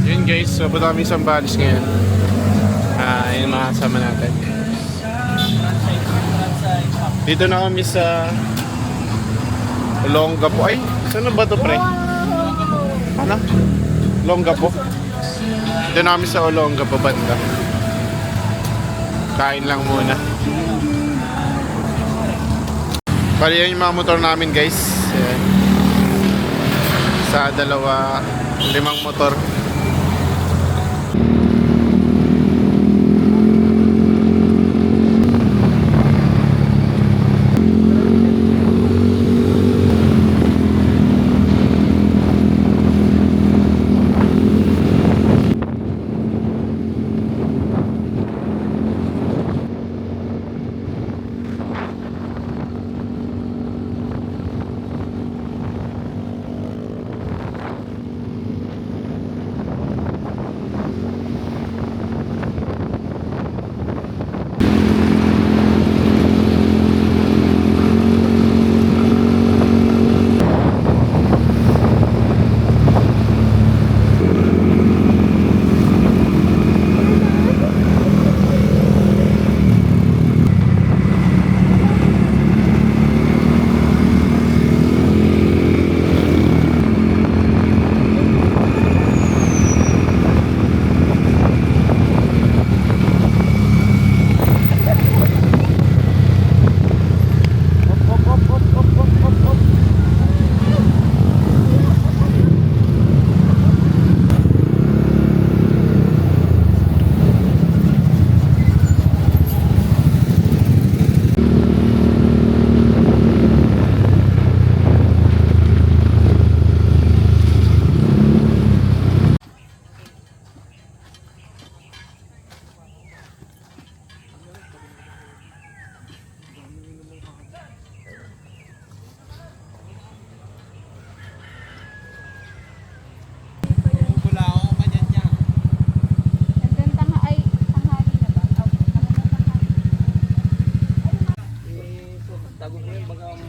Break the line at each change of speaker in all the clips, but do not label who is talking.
Yun guys, so punta kami sa Zambales ngayon. Yun mga kasama natin. Dito na kami sa Olongapo. Ay, saan na ba ito pre? Ano? Olongapo? Dito na kami sa Olongapo banda. Kain lang muna. Bali yan yung mga motor namin guys. Ayan. Sa dalawa, 5 motor.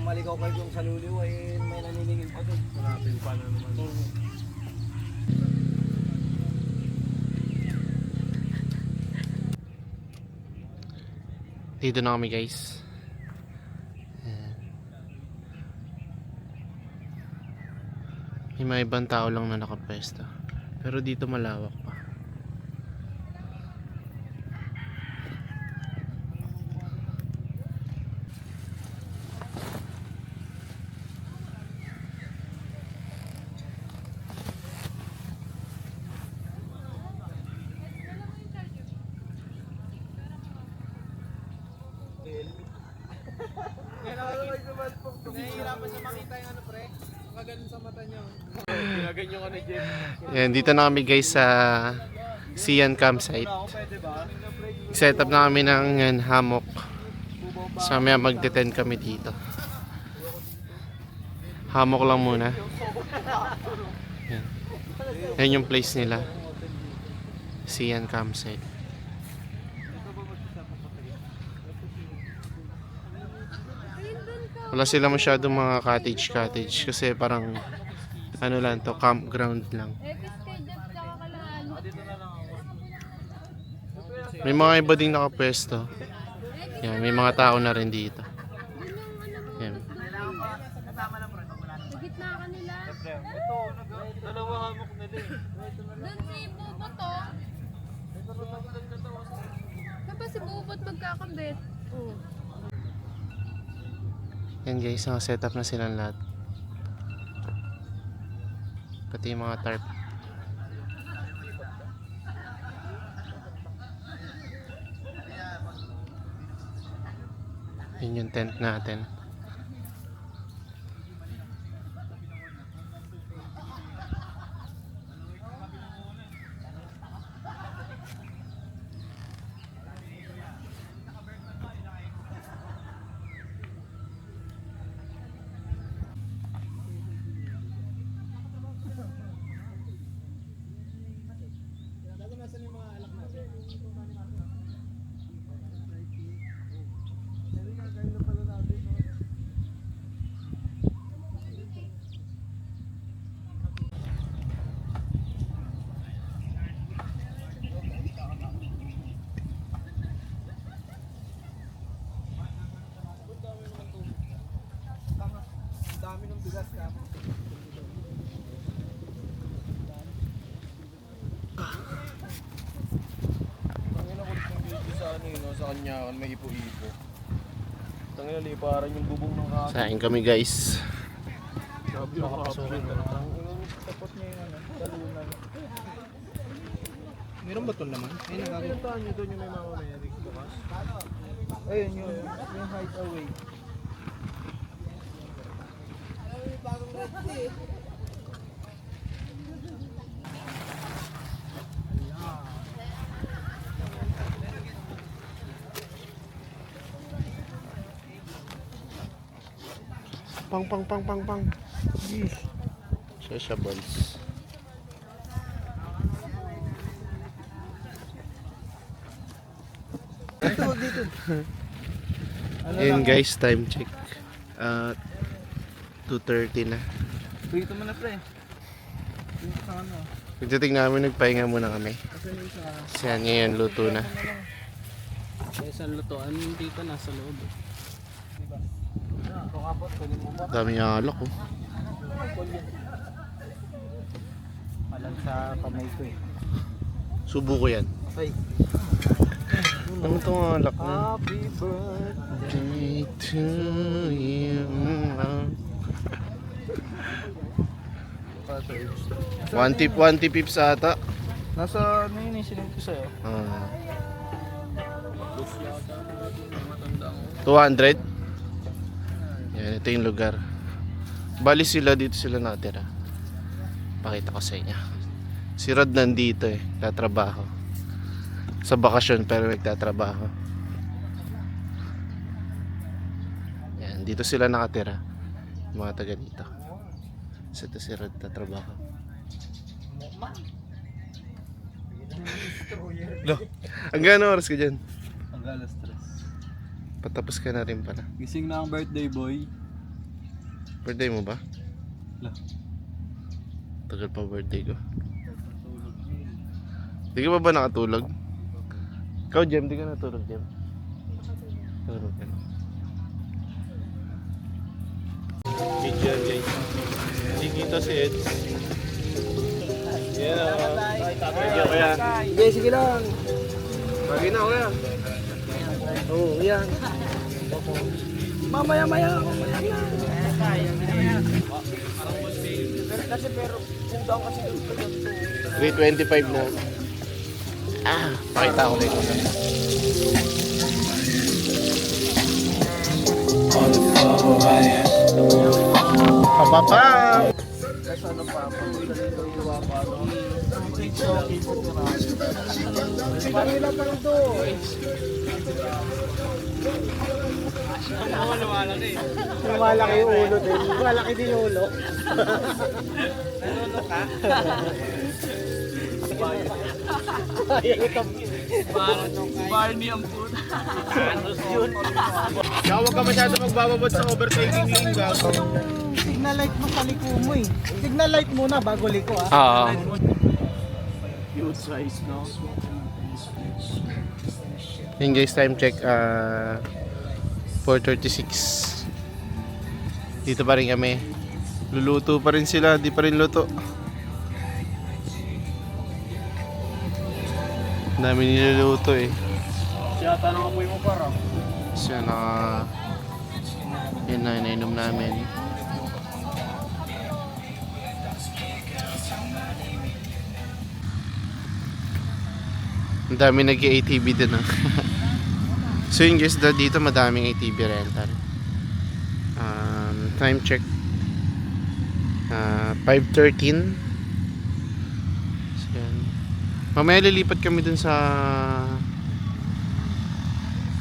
Maligaw kayo yung sa luliw ay may naniningil pa doon.
Hanapin pa na naman. Dito na kami guys. Ayan. May mga ibang tao lang na nakapwesto. Pero dito malawak pa.
Nahihirapan siya makita yung ano pre, kaganon sa mata niyo.
Ginaganyo ka na Jen. Ayan, dito na kami guys sa Sian campsite. Set up na kami ng hammock. So may magte-tent kami dito. Hammock lang muna. Ayan. Ayan yung place nila. Sian campsite. Wala sila masyadong mga cottage kasi parang ano lang to, campground lang. May mga iba ding nakapwesto. Yan, may mga tao na rin dito. Yan.
Sa gitna ka nila.
Ito, dalawa hamok na din.
Doon si Bubot oh. Kapag si Bubot magkakabit. Oh.
Yan guys, naka-set up na silang lahat. Pati yung mga tarp. Yun yung tent natin.
ano yun, sa kanya, may ipo-ipo. Tangina, liparan yung bubong ng kaso.
Sain kami guys.
Sabi yung kakasukin. Tapos niya yung ano, talunan.
Meron ba ito naman? Ay,
Puntahan niyo doon yung may Mama Mary bukas. Ayun yung hideaway.
Pang pang pang pang pang. Sociables.
Dito, dito.
Ayun guys, time check. 2:30 na.
Dito mo na pre. Dito sa ano.
Pagdating namin, nagpahinga muna kami.
Kasi yung sa...
Kasi yan ngayon, luto na.
isang lutoan dito nasa loob.
Diba? Ito kapot, pwede mo ba?
Dami alak oh.
Malang sa pamay ko eh.
Subo ko yan.
Ay.
Ano itong alak na?
Happy birthday.
Day to you. 1 tip pips ata.
Nasa ano yun yung sinend ko sa'yo?
200. Yan, ito yung lugar. Bali sila, dito sila natira. Pakita ko sa inyo. Si Rod nandito eh, tatrabaho. Sa bakasyon pero nagtatrabaho. Yan, dito sila nakatira. Yung mga taga dito. So ito si Rod tatrabaho. Lo, hanggang oras ka dyan?
Hanggang alas 3.
Patapos ka na rin pala.
Gising na ang birthday boy.
Birthday mo ba?
La.
Tagal pa birthday ko. Di ka ba nakatulog? Ikaw, Jem, di ka natulog, Jem? Tulog ka na. Video, guys. Hindi kita si Eds. Yan o. Yan o yan.
Sige, sige lang.
Bagay na, kuya.
Oo, yan. Mamaya na. Kasi pero, cool down kasi doon.
3:25 na. Pakita ko kayo. Papapam!
Kasi ano pa, papunta dito yung wapa, ano? Kids at marami. Panila pa lang to.
Malaki yung ulo din. Malaki din yung ulo.
Barney ang puta.
Kaya huwag ka masyado magbababot sa overtaking lane, gago.
Signal light mo sa liko mo eh. Signal light muna bago liko ah.
Oo.
Huge size, no?
Yun guys, time check 4:36. Dito pa rin kami. Luluto pa rin sila, di pa rin luto. Dami niluluto eh.
Siya, tanong apoy mo para.
So yun na inainom namin. Ang dami nag-ATV din ah. So yun guys, dito madaming ATV rental. Time check 5:13. So yan. Mamaya lilipat kami dun sa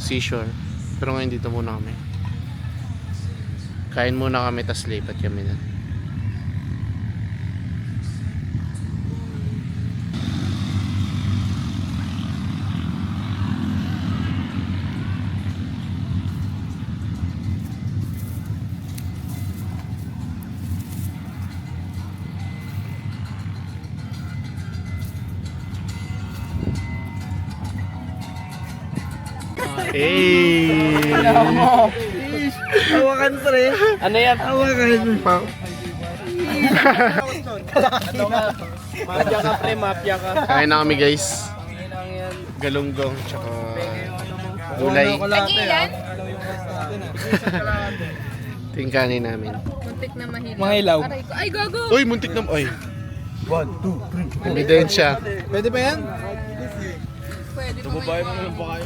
seashore. Pero ngayon dito muna kami. Kain muna kami, tas lipat kami na. Hey!
Hawakan pre.
Ano yan?
Hawakan.
Mafia ka pre, mafia ka.
Kain na kami guys.
Lang yan.
Galunggong tsaka Gulay.
Tagilan?
Ito yung kanin namin.
Muntik na mahila.
Mga ilaw.
Aray ko. Ay, gago!
Uy, muntik na. Ay,
1, 2, 3.
ebidensya.
Pwede ba yan?
Pwede pa
Babae mo naman pa kayo.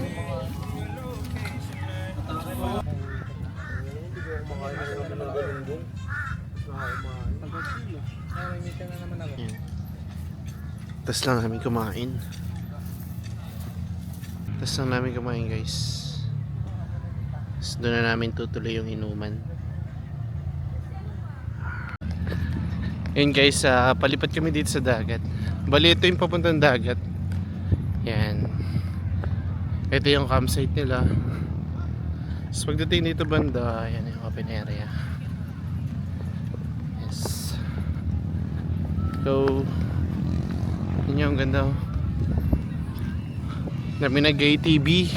Tas lang namin kumain. Tas lang namin kumain, guys. Tas doon na namin tutuloy yung inuman. Yun guys, palipat kami dito sa dagat. Bali, ito yung papuntang dagat. Yan. Ito yung campsite nila. Tapos pagdating dito banda, yan yung open area. Yes. So, yun yung ganda. Oh. Dami na gay TV.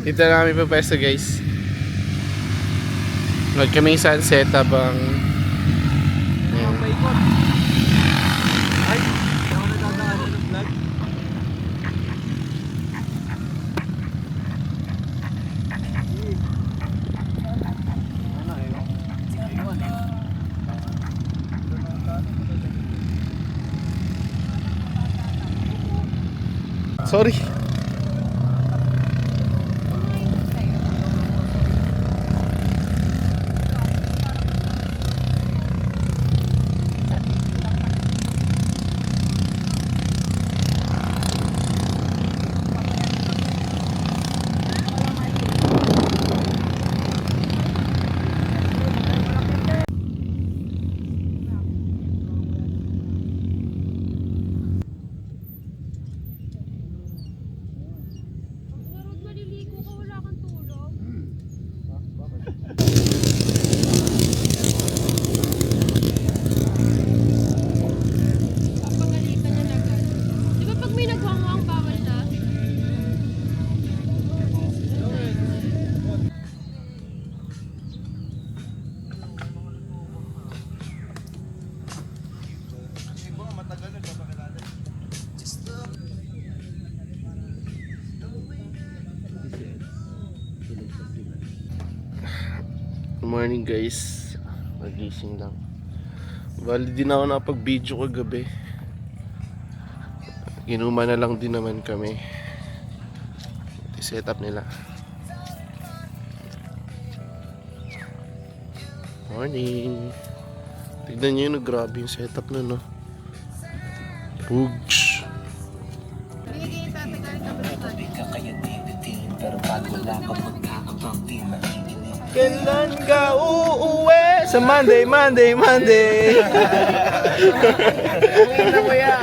Dito na kami papesto, guys. Nag kami sunset habang
Oh my God. Ay, ako nadadaanan ng vlog.
sorry.
Narod, maliligo ka, wala kang tulog. Papagalitan na agad. Di ba pag may nagwangwang, bawal na?
Good morning, guys. Nagising lang. Bali din ako nakapag-video kagabi. Ginuma na lang din naman kami. Ito yung setup nila. Morning. Tignan nyo yun, grabe yung setup na, no? Pugs.
Binigay yung tatay galing ka
Kailan ka uuwi? Sa Monday. Uwi na mo yan.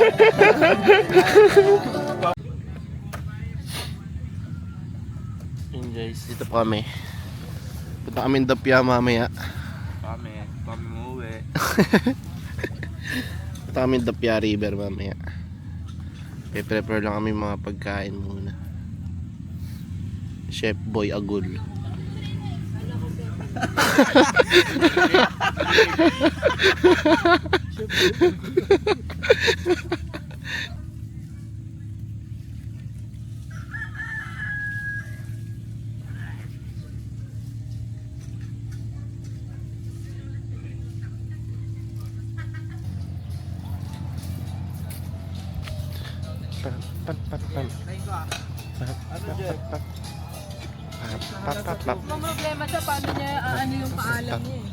Yun guys, dito pa kami. Punta kami ng Dapya mamaya.
Kami mo uwi.
Punta kami ng Dapya River mamaya. Prepare lang kami mga pagkain muna. Chef Boy Agul.
Ang problema siya, paano niya ano yung paalam niya eh.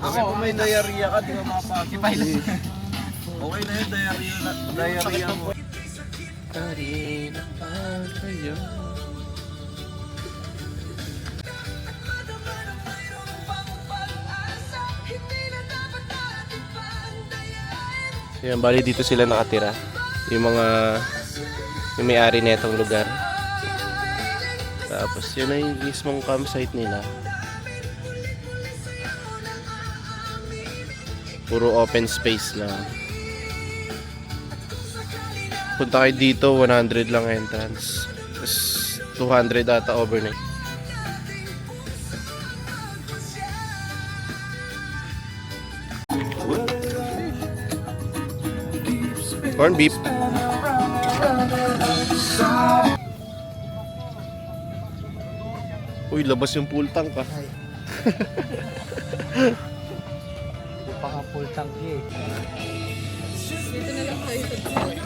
Ako kung may diarrhea ka, di ka makapasok. Okay na yun, diarrhea mo.
Yan, bali dito sila nakatira. Yung may-ari na itong lugar. Tapos yun na yung mismong campsite nila. Puro open space lang. Punta kayo dito, 100 lang entrance. Tapos 200 ata overnight. Corn beef. Uy, labas yung full tank ah.
Hindi pa nga full tank eh.
Dito na lang tayo sa pool.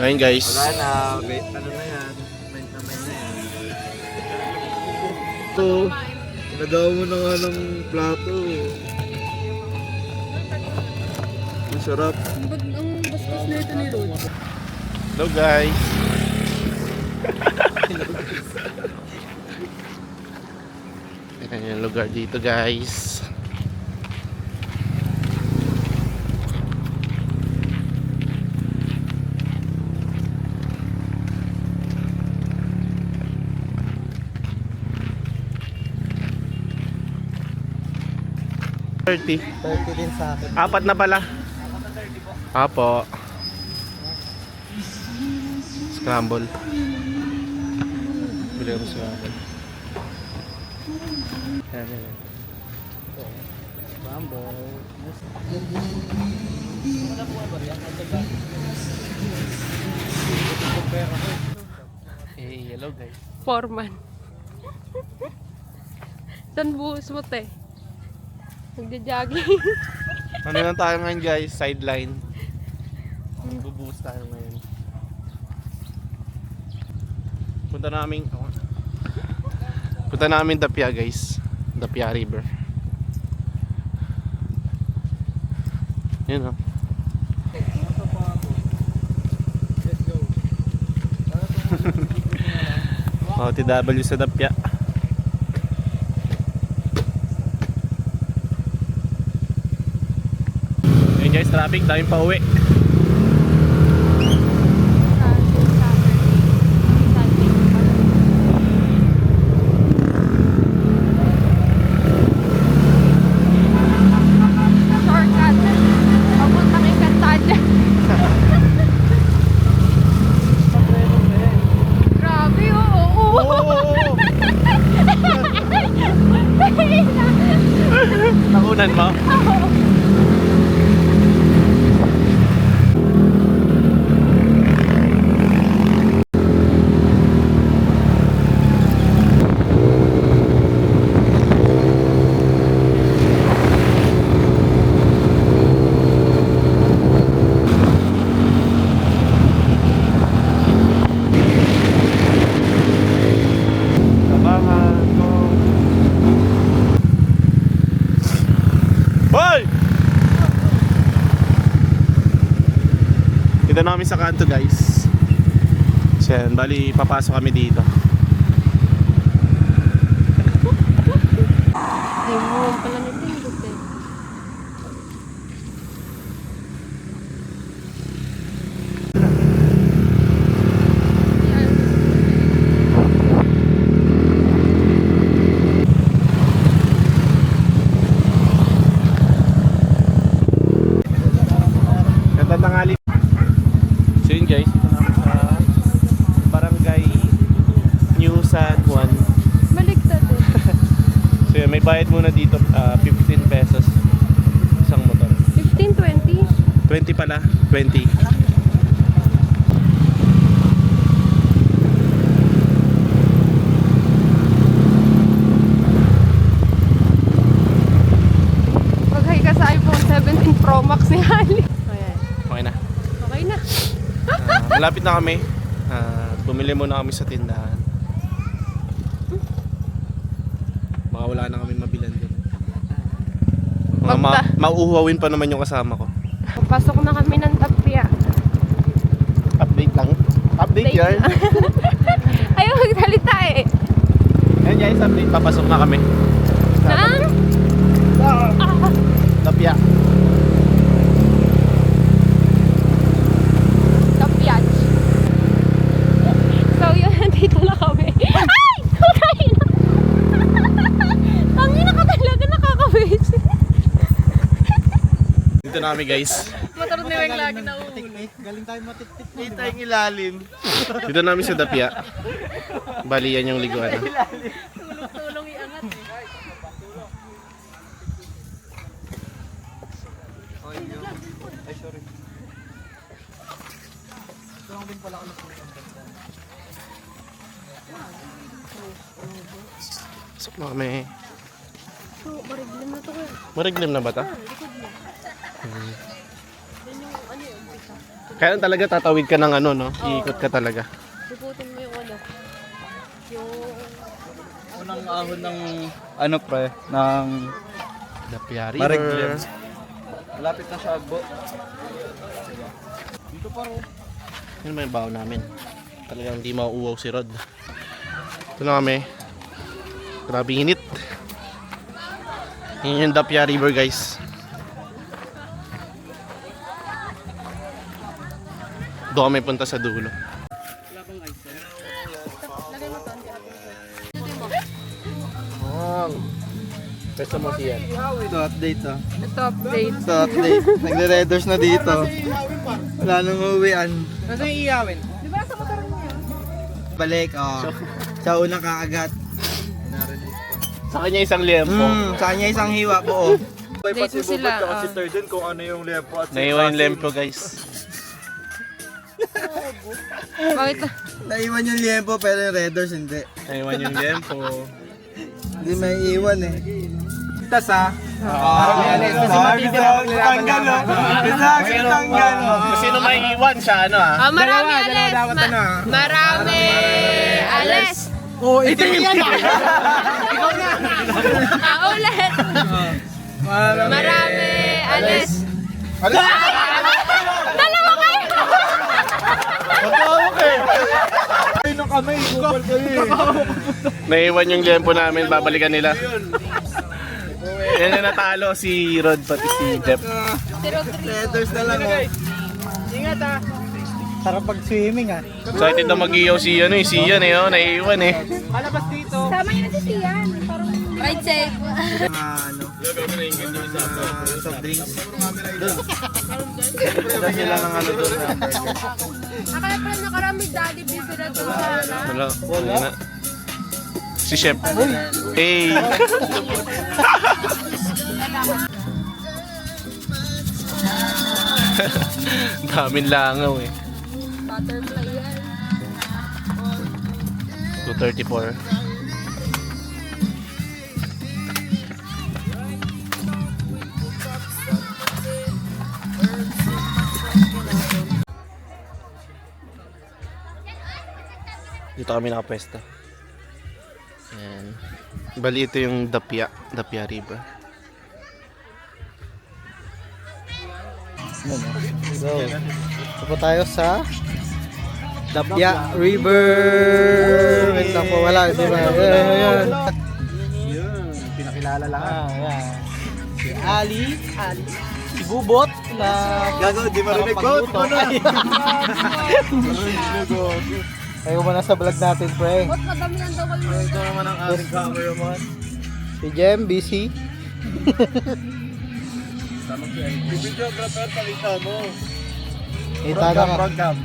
Ayun guys.
Wala na, wait, ano na yan? Main na yan. Ito, nagawa mo na nga ng plato. Masarap.
Ang bastos na ito ni Rod.
Hello guys. Ayan yung lugar dito guys. $30.
30 din sa akin.
Apat na pala. Apo. Scramble. Bili ko scramble. Yan, yan, yan. Hey, hello guys.
Foreman. Saan buhos mo, te? Nagja-jogging.
Ano lang tayo ngayon guys? Sideline. Bubuhos tayo ngayon. Punta namin Dapia guys. Dapia River. Yun o. TW sa Dapia. Yun guys, traffic, daming pa uwi.
Shortcut. Papunta kay Cantadia. Grabe, oo.
Nakunan mo? Hoy! Dito na kami sa kanto guys. So yan, bali papasok kami dito.
Ay, mo pala nagtindot eh.
Ganda tanghali. So yun guys, dito namin sa Barangay New San Juan.
Baligtad eh.
So yun, may bayad muna dito 15 pesos isang motor.
15, 20.
20 pala, 20.
Mag-hi ka sa iPhone 17 Pro Max ni Ali. Ayan.
Okay na.
Okay na.
Malapit na kami. Bumili muna kami sa tindahan. Baka wala na kami mabilan din. Mauuhawin pa naman yung kasama ko.
Papasok na kami ng Tapia.
Update lang. Update yan.
Ayaw magsalita eh.
Ayan guys, update. Papasok na kami.
Naan?
Tapia.
Tapiach. So yun, nandito na kami. Ay! Okay na. Tangina ka talaga, nakakabase.
Dito na kami guys.
Motor na yung lagi na
Galing tayo matiktik mo.
Kita yung ilalim.
Dito namin sa Dapia. Bali yan yung liguan.
tulong iangat eh.
Ay, sorry. din pala ako nagpunta.
Pasok na kami.
So, mariglim na to kuya.
Mariglim na ba ta?
Likod mo. Yan yung ano yun. Pita.
Kaya talaga tatawid ka ng ano, no? Iikot ka talaga.
Puputin mo yung ano. Yung...
Unang ahon ng ano pre, ng
Dapia River.
Mariglim. Malapit na siya Agbo. Dito pa rin.
Yun ba yung baon namin? Talagang hindi mauuwaw si Rod. Ito na kami. Grabe init. Yun yung Dapia River guys. Doon kami punta sa dulo.
Lagay mo to. Lagay mo.
Pesta mo siya.
Ito update ah.
Ito update.
Ito update. Nagre-readers na dito. Wala nang uuwian.
Nasa yung iyawin?
Di ba sa motor mo yan?
Balik oh. Sa unang kakagat.
Sa kanya isang liempo.
Sa kanya isang hiwa po oh.
Update mo sila.
Turden kung ano yung lempo at
Naiwan yung liempo guys.
Bakit?
Naiwan yung lempo pero yung readers hindi.
Naiwan yung liempo.
Hindi may iwan eh. Tas ah.
Tanggal oh. Tanggal.
Kung sino may iwan siya, ano ah.
Marami alis. Marami alis.
Oh, ito yan.
Ulit. Marami alis. Dalawa kayo.
Ay nung kamay, gupal kayo eh.
Naiwan yung liempo namin, babalikan nila. Yan na natalo si Rod pati si Jeff.
Readers na lang oh.
Ingat ah. Sarap pag-swimming ah.
Excited na mag-iyaw si ano eh, si Ian eh, oh, naiiwan eh.
Palabas dito.
Sama niyo na si Sian. Parang ride safe.
Ano? Soft drinks. Doon. Wala sila ng ano doon.
Akala pala nakarami daddy beef sila doon sa
Wala. Wala. Si Chef. Hey! Daming langaw eh.
butterfly yan.
234. Dito kami nakapwesto. Ayan. Bali ito yung Dapia River.
So po tayo sa Dapia River. Wait lang po, wala. Diba? Ayan.
Pinakilala lang.
Ayan. Si Ali. Si Bubot na gagawin, di marinig ko. Tayo muna sa vlog natin, pre.
Ba't madami lang daw kayo?
Ito naman ang ating cameraman. Si Jem, busy.
Videographer, pakita mo.
Kita na ka.
Program.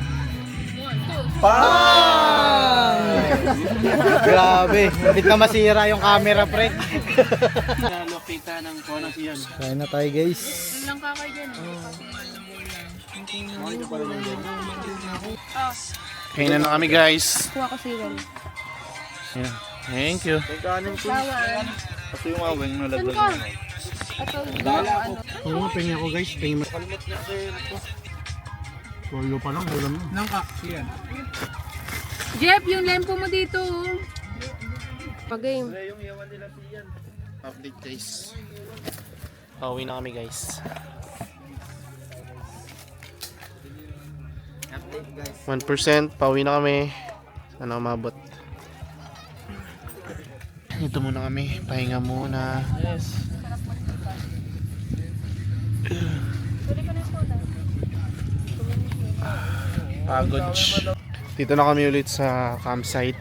Pang! Grabe, hindi na masira yung camera, pre.
Lokita ng Kona siyan.
Kain na tayo, guys.
Ilang kakay dyan.
Kainan na kami guys.
Kuha ko sigal.
Yeah. Thank you.
Sawan.
Ito yung mga wing na
Saan ka? Ito yung ano.
Oo, pengi ako guys. Pengi mo. Solo pa lang, ulam mo. Nangka, siyan.
Jeff, yung lempo mo dito. Pag-game.
Update guys. Pauwi na kami guys.
update, guys.
1%, pauwi na kami. Sana umabot. Ito muna kami, pahinga muna.
Yes.
Pagod. Dito na kami ulit sa campsite.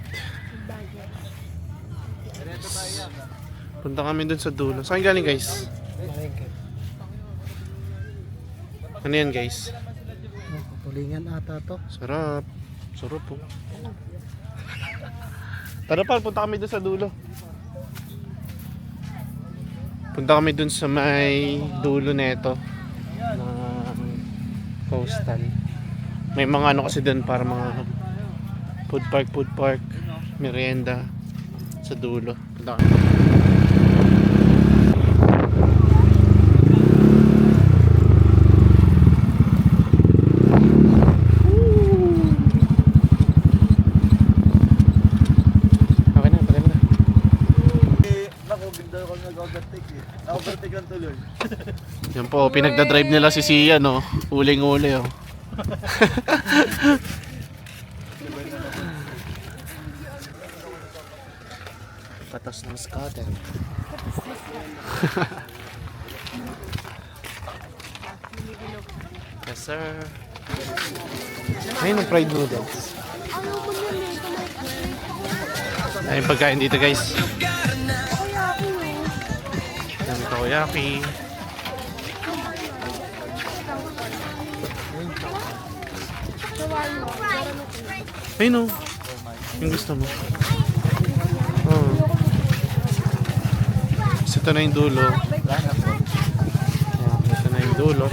Punta kami dun sa dulo. Saan galing guys? Ano yan guys?
Tulingan ata to.
Sarap. Sarap po. Tara pa, punta kami dun sa dulo. Punta kami dun sa may dulo neto ng coastal. May mga ano kasi doon para mga food park, merienda sa dulo. Punta kami. Okay na, patay mo na.
Naku, bigla ako nag-overtake eh. Na-overtake lang tuloy.
Yan po, pinagdadrive nila si Sia, no? Uling-uli, oh. Patas ng scatter. Yes, sir. Ayun ang fried noodles. Ayun pagkain dito, guys. Dami takoyaki. Ayun, oh. Yung gusto mo. Oh. Ito na yung dulo. Ito na yung dulo.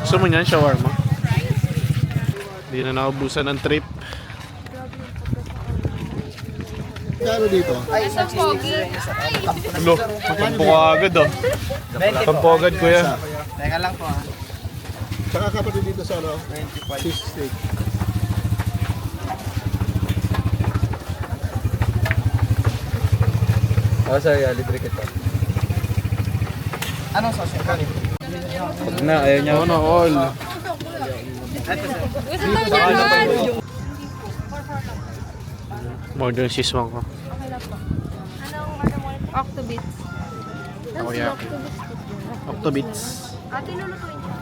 Gusto mo niyan, shawarma? Hindi na naubusan ng trip.
Kano dito?
Ito pogi.
Hello, tampo ka agad, oh. Tampo agad, kuya.
Teka lang po ha.
Saka kapatid dito sa ano? 25. Fish steak.
Sir, libre kita. Anong sauce yung kanin?
Na, ayaw niya.
Oo na, all.
Gusto daw niyan.
More than siswang ko.
Okay lang po. Anong order mo? Octobits.
Takoyaki. Octobits.
Ate, lulutuin siya.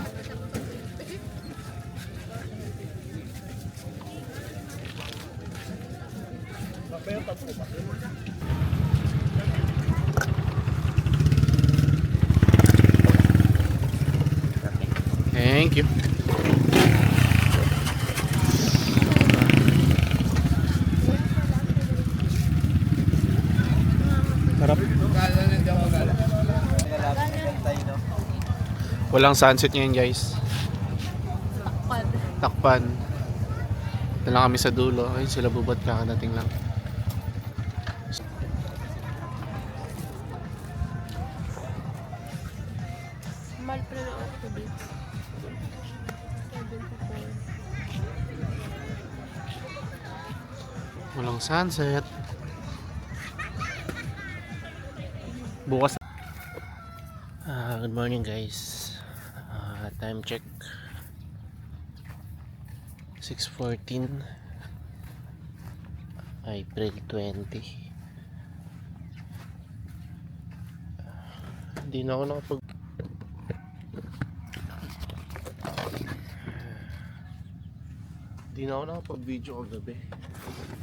Thank you. Sarap. Walang sunset ngayon, guys. Takpan. Ito lang kami sa dulo. Ayun sila bubot, kakadating lang.
Mahal pa na Octobits. 74.
Walang sunset. Bukas. Good morning, guys. Time check. 6:14. April 20. Hindi na ako nakapag... Hindi na ako nakapag-video kagabi.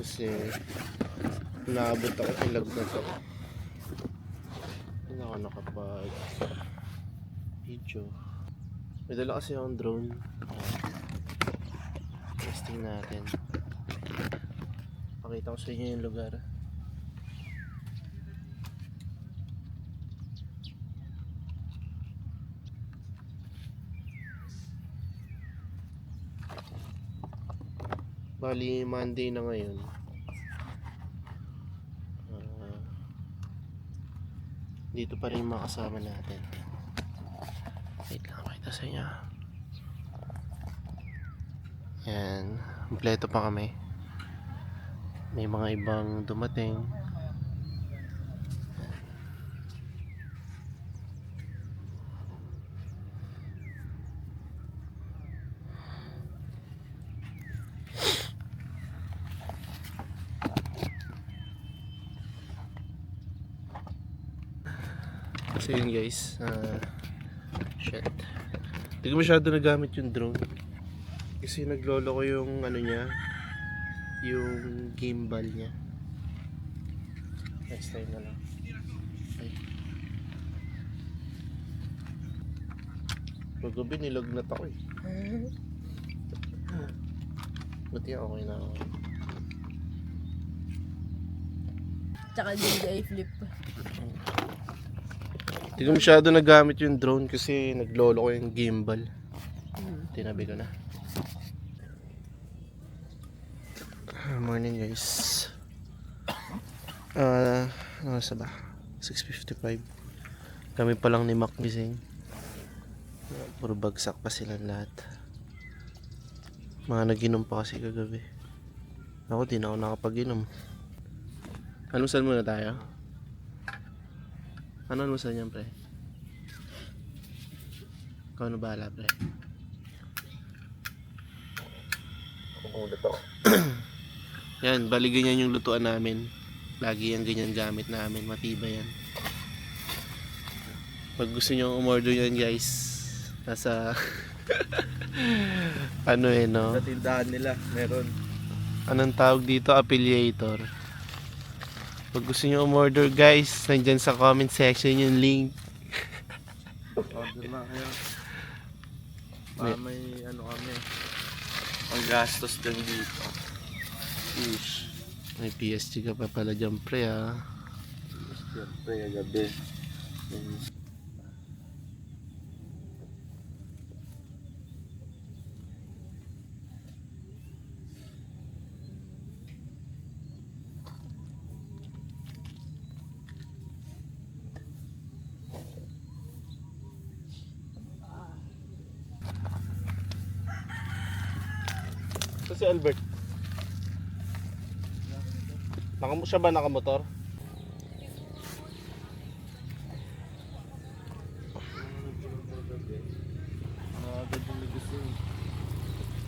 Kasi naabot ako sa lag na to. Hindi na ako nakapag-video. May dala kasi akong drone. Testing natin. Pakita ko sa inyo yung lugar. Bali, Monday na ngayon. Dito pa rin yung mga kasama natin. Wait lang, pakita sa inyo. Yan, kompleto pa kami. May mga ibang dumating. So yun, guys, shit, hindi ko masyado nagamit yung drone kasi naglolo ko yung ano niya, yung gimbal niya. Next time na lang. Ay. Paggabi nilagnat ako eh. Buti okay na ako.
Tsaka DJI Flip.
Hindi ko masyado nagamit yung drone kasi naglolo ko yung gimbal. Tinabi ko na. Morning guys. Ano sa ba? 6:55. Kami pa lang ni Mac gising. Puro bagsak pa silang lahat. Mga naginom pa kasi kagabi. Ako di na ako nakapag-inom. Almusal muna tayo. Ano almusal niyan, pre? Ikaw na bahala, pre. Yan, bali ganyan yung lutuan namin. Lagi yung ganyan gamit namin. Matibay yan. Pag gusto nyo umorder yan guys, nasa ano no?
Sa tindahan nila, meron.
Anong tawag dito? Affiliator. Pag gusto nyo umorder guys, nandyan sa comment section yung link.
Order na kayo. May ano kami. Ang gastos din dito. Ish.
May PSG ka pa pala dyan pre ah.
Siyempre, gabi.
Ito si Albert. Siya ba nakamotor?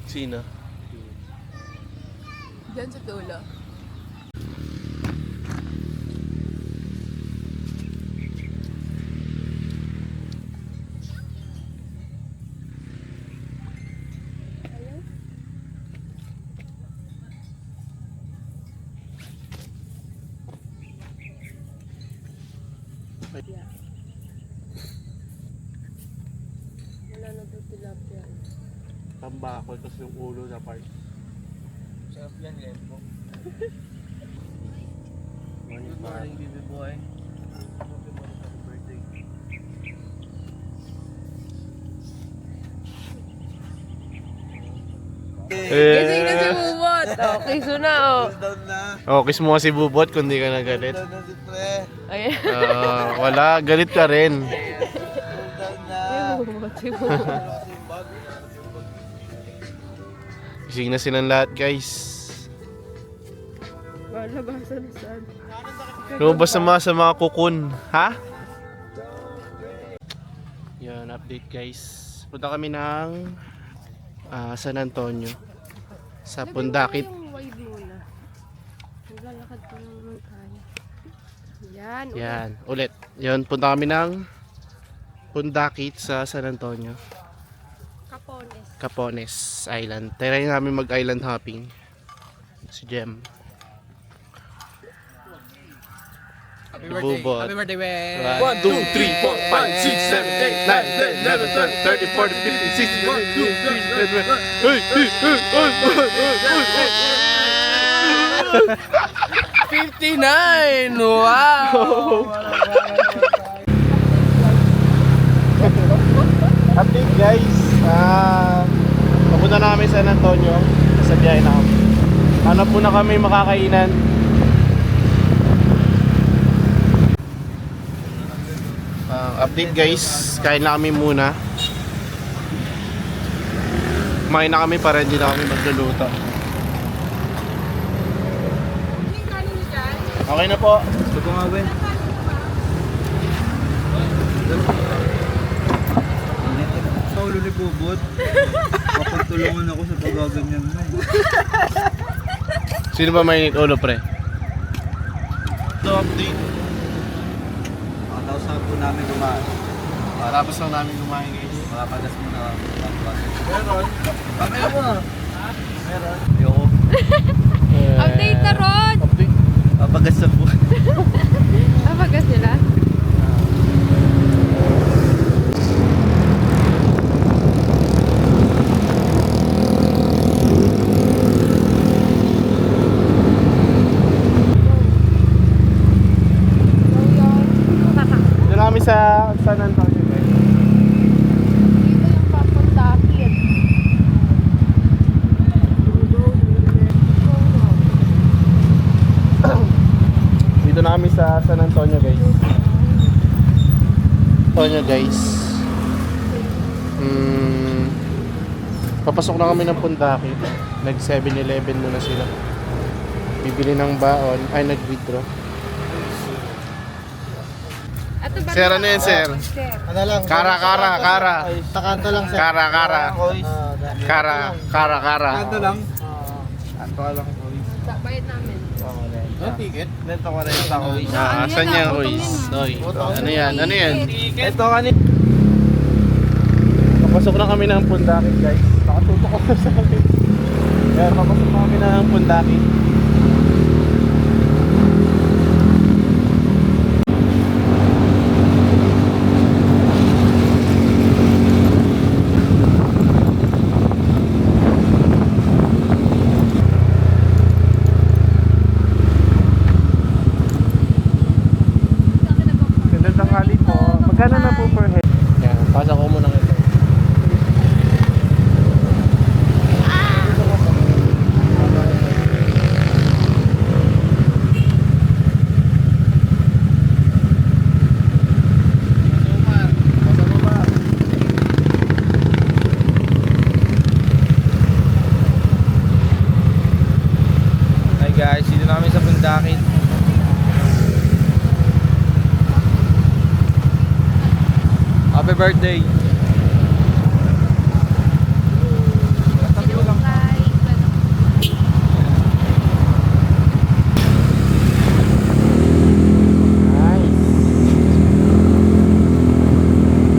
Sino?
Diyan sa dulo. Yeah. Wala na po tilapia.
Tambakol kasi yung ulo na part.
Sarap yan, Lempo. Good morning, baby boy. Happy birthday.
Gising na si Bubot. Okay, so na oh.
Cool down na.
Oh, kiss mo si Bubot kung di ka nagalit.
Cool down na si Pre.
Ayan.
Wala, galit ka rin.
Cool down na.
Si Bubot.
Gising na silang lahat guys.
Wala ba sa saan?
Lumabas naman sa mga kukun. Ha? Yan, update guys. Punta kami ng San Antonio. Sa Pundakit.
Yung wide muna. Naglalakad pa naman tayo. Yan.
Yan, ulit. Yan, punta kami ng Pundakit sa San Antonio.
Capones.
Capones Island. Try namin mag-island hopping. Si Jem.
Happy
Bubot.
Happy birthday, man.
1, 2, 3, 4, 5, 6, 7, 8, 9, 10, 11, 12, 13, 14, 15, 16,
59! Wow!
Update guys, papunta na kami sa San Antonio. Sa biyahe na kami. Hanap muna kami makakainan. Update guys, kain na kami muna. Kumain na kami para hindi na kami magluluto. Okay na po.
Gusto ko nga, Ben. Sa ulo ni Bubot. Kapagtulungan ako sa pagaganyan mo.
Sino ba mainit ulo pre? So update.
Tapos na po namin kumain.
Tapos lang namin kumain guys.
Makapagas mo na. Meron. Kamaya mo. Meron. Ayoko.
Update na Rod!
Update.
Papagas na po.
Apagas nila?
sa San Antonio guys.
Dito yung papundakit.
Dito na kami sa San Antonio guys. Antonio guys. Papasok na kami ng Pundaki. Nag 7-Eleven muna sila. Bibili ng baon. Ay, nag-withdraw.
Ato ba?
Sir, ano yan, sir?
Ano lang?
Kara.
Sa kanto lang, sir.
Kara. Kara.
Kanto lang. Kanto lang.
Bayad namin.
Ang ticket? Benta ko rin sa Kois.
Saan yan, Royce? Oy, ano yan?
Ito kanina.
Papasok na kami ng Pundaki guys. Nakatutok ako sa akin. Kaya papasok na kami ng Pundaki. Gandang tanghali po. Magkano na po per head? Yan, pasok ko muna ito.
Hi guys, dito na kami sa Pundakit. Happy birthday!
Nice.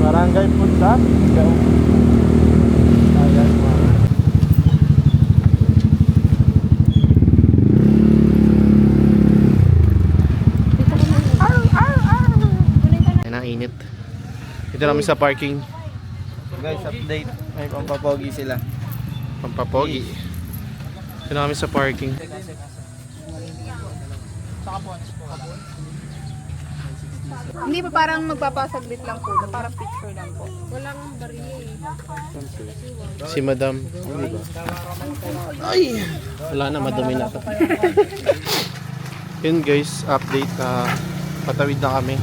Barangay Pundaki. Ikaw. Ayan mo. Ayan ang init. Dito namin sa parking.
Guys, update. May pampapogi sila.
Pampapogi. Dito na kami sa parking.
Hindi pa parang magpapasaglit lang po, parang picture lang po.
Walang bariye.
Si Madam. Ay! Wala na, madumi na ito. Yun guys, update. Patawid na kami.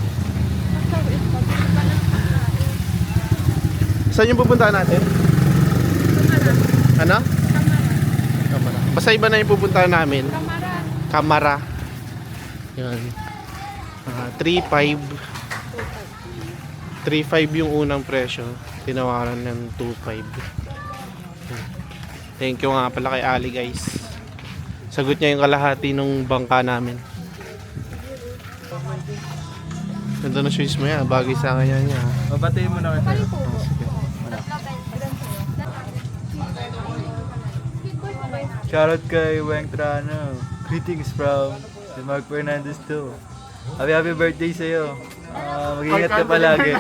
Saan yung pupuntahan natin? Ano? Kamara. Basta iba na yung pupuntahan namin. Kamara. Yun. 3.5. 3.5 yung unang presyo. Tinawaran ng 2.5. Thank you nga pala kay Ali guys. Sagot niya yung kalahati ng bangka namin. Ganda na shoes mo yan. Bagay sa akin yan niya.
Babatiin mo na kita. Shoutout kay Weng Trano. Greetings from si Mark Fernandez too. Happy birthday sa'yo. Mag-ingat ka palagi.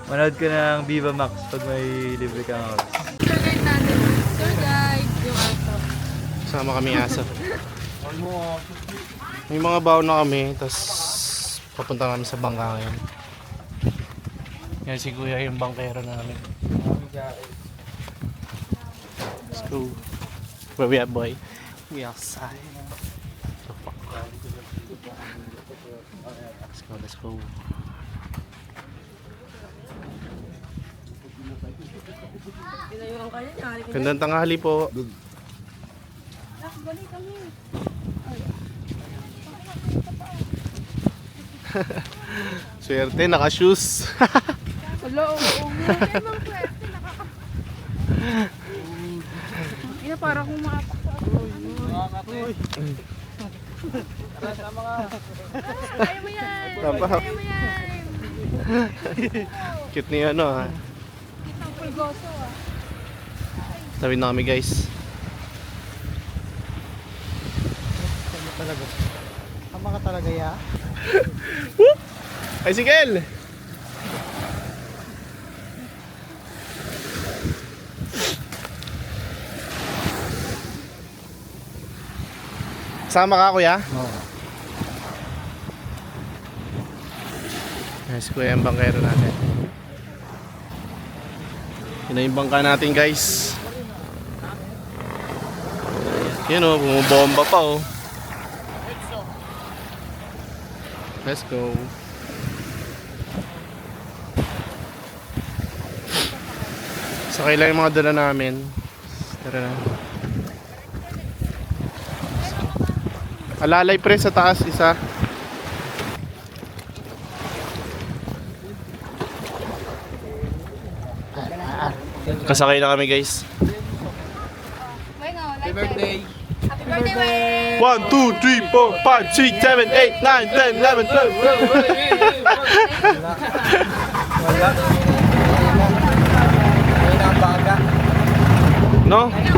Manood ka ng Viva Max pag may libre kang house.
Tour guide natin. Tour guide, yung aso.
Sama kami aso. May mga baon na kami. Tapos papunta kami sa bangka ngayon. Yan si Kuya yung bangkero namin. Let's go. Where we at, boy? We outside. Let's go. Gandang tanghali po. Swerte, naka-shoes.
Wala, oo. Memang swerte, Ina, parang humapak sa ako. Ayaw mo yan!
Tapa.
Ayaw mo yan!
Cute ni ano ha.
Kitang pulgoso ah.
Tawid na kami guys.
Tama ka talaga, ya?
Bicycle! Sama ka kuya?
Oo.
Si Kuya yung bangkero natin. Yun na yung bangka natin guys. Yun o, bumubomba pa o. Let's go. Sakay lang yung mga dala namin. Tara na. Alalay pre sa taas isa. Kasakay na kami guys.
Happy birthday! Happy birthday, Weng!
1, 2, 3, 4, 5, 6, 7, 8, 9, 10, 11, 12.
Wala. Ayun ang baga.
No?
Hello,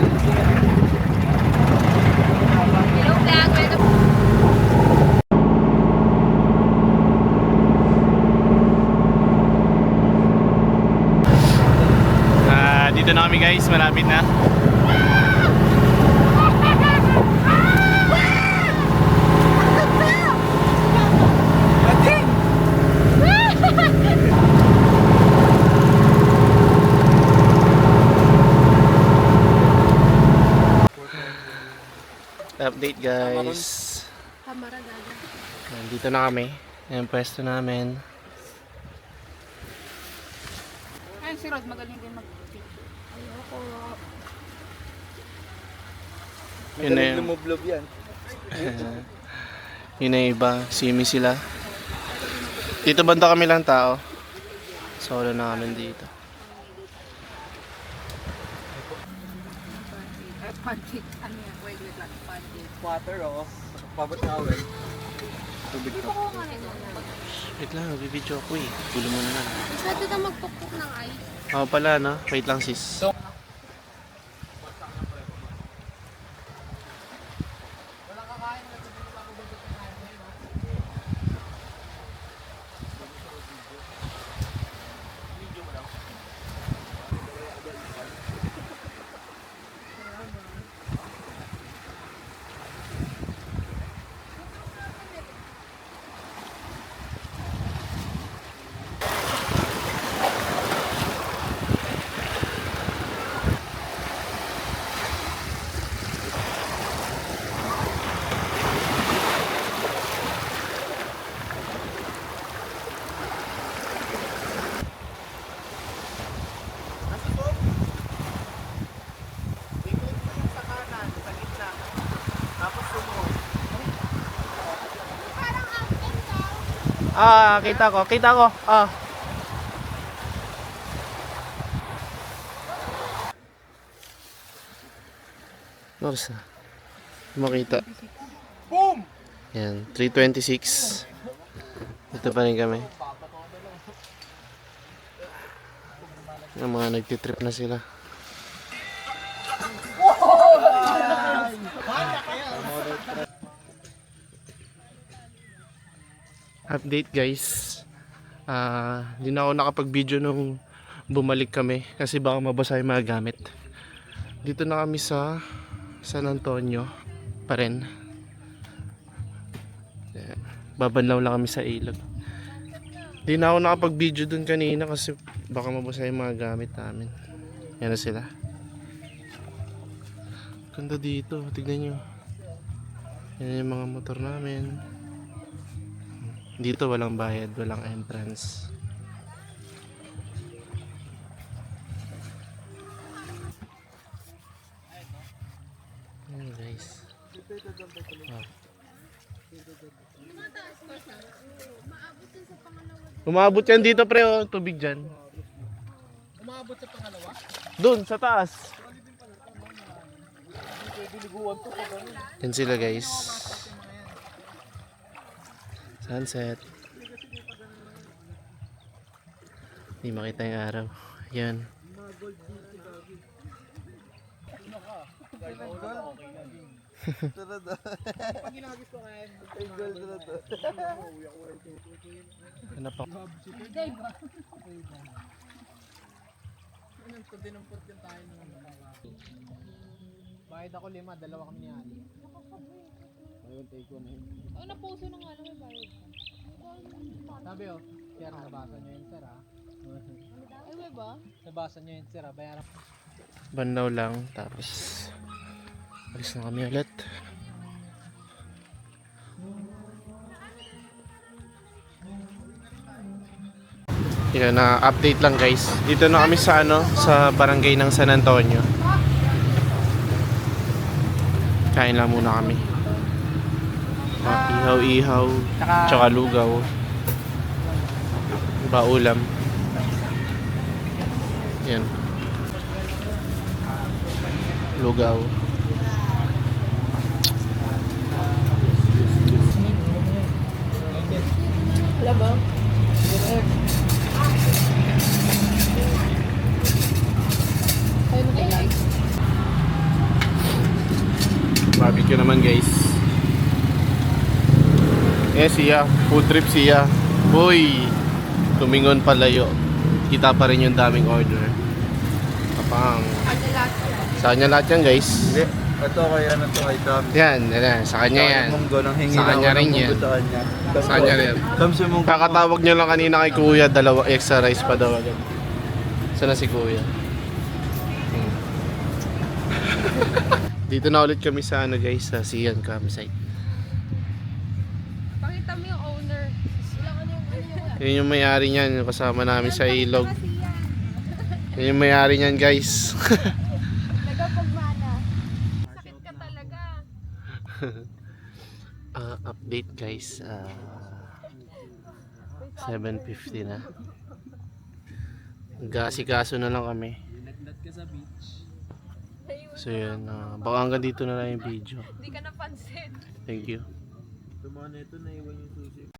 vlog! Welcome!
Dito na kami guys, malapit na. Update guys.
Kamara gaga.
Nandito na kami. Yung pwesto namin.
Ayun, si Rod, magaling din mag-pitch.
Ayoko.
Yun na yun.
Lumublob yan.
Yun na yung iba. Simi sila. Dito banda kami lang tao. Solo na kami dito.
Pancake. Ano yan? Wait lang. Pancake.
Water oh. Pabot na awin. Tubig
Dito
to.
ko nga nito.
Wait lang, bibidyo ako eh. Gulo mo naman.
Masyado na magpukpuk ng ice.
Oo pala no? Wait lang sis. Ah, kita ko. Kita ko. Ah. Norsa. Makita. Boom! Yan, 326. Ito pa rin kami. Yung mga nagtitrip na sila. Update guys. Hindi na ako nakapag-video nung bumalik kami kasi baka mabasa yung mga gamit. Dito na kami sa San Antonio pa rin. Babanlaw lang kami sa ilog. Hindi na ako nakapag-video dun kanina kasi baka mabasa yung mga gamit namin. Yan na sila. Ganda dito, tignan nyo. Yan yung mga motor namin. Dito walang bayad, walang entrance. Ayan guys. Wow. Umabot yan dito pre, oh, tubig dyan.
Umabot sa pangalawa?
Doon, sa taas. Yan sila guys. Sunset. Hindi makita yung araw. Yan. Ano pa?
Bayad ako 5, dalawa kami ni Ali.
Oh, napuso na nga lang may bayad.
Sabi oh, Kaya nabasa nyo yun, sir, ha?
Ay, may ba?
Nabasa nyo yun, sir, ha? Bayaran.
Bandaw lang, tapos alis na kami ulit. Yun, na update lang guys. Dito na kami sa sa barangay ng San Antonio. Kain lang muna kami. Ihaw-ihaw, tsaka lugaw. Iba ulam. Yan. Lugaw.
Wala ba? Ay, like.
Barbecue naman guys. Siya. Food trip siya. Boy! Tumingon palayo. Kita pa rin yung daming order. Kapang.
Ano lahat?
Sa kanya lahat yan guys.
Hindi. Ito kaya na to kay Tom.
Yan. Sa kanya yan.
Munggo nang hingi
Sa kanya rin yan.
Sa kanya.
Sa kanya rin.
Comes yung munggo.
Kakatawag nyo lang kanina kay Kuya. 2 extra rice pa daw agad. Sana si Kuya. Dito na ulit kami sa guys. Sa Sian campsite.
Pakita mo yung owner.
Yun yung may-ari niyan. Yung kasama namin sa ilog. Yun yung may-ari niyan guys.
Nagapagmana. Sakit ka talaga.
Update guys. 7:50 na. Gasikaso na lang kami. So yun. Baka hanggang dito na lang yung video.
Hindi ka napansin.
Thank you.
Tumana ito na iwan yung susi.